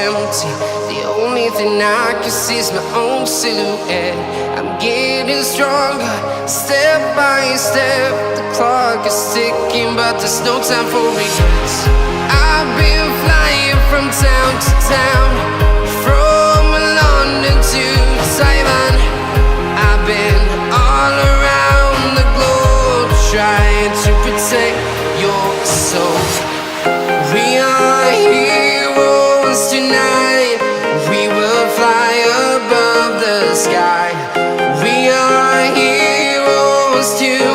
empty. The only thing I can see is my own silhouette. I'm getting stronger, step by step. The clock is ticking, but there's no time for regrets. I've been flying from town to town, from London to Taiwan. I've been all around the globe, trying to protect your soul. We are heroes tonight. We will fly above the sky. We are heroes tonight.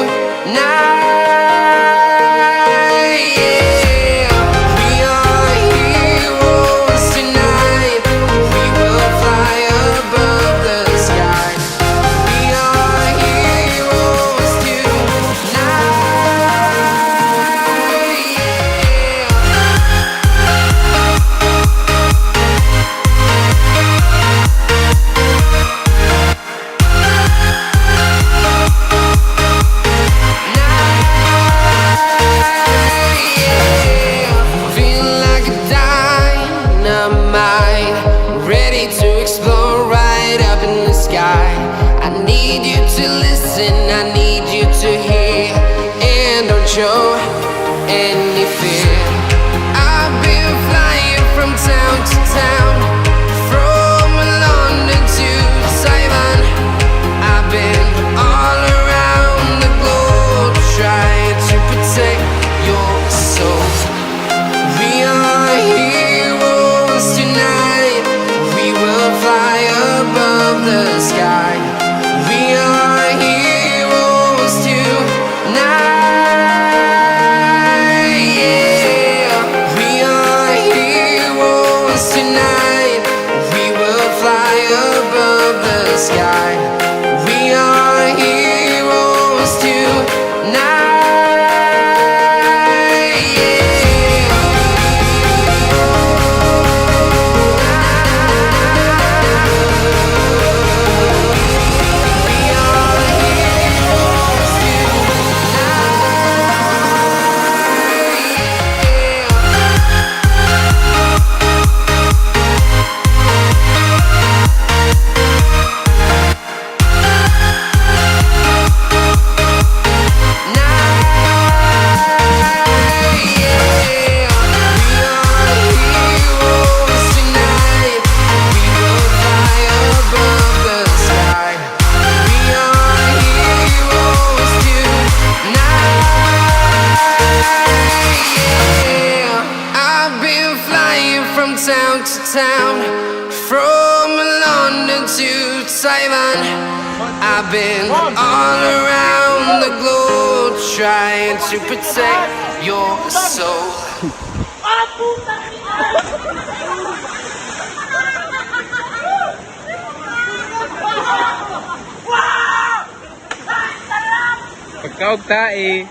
Show any fear. I've been flying from town to town, from London to Taiwan. I've been all around the globe, trying to protect your soul. We are heroes tonight. We will fly above the sky. We are heroes tonight. Sky. We are heroes tonight. Town to town, from London to Taiwan. I've been all around the globe, trying to protect your soul. Pagkaog tae.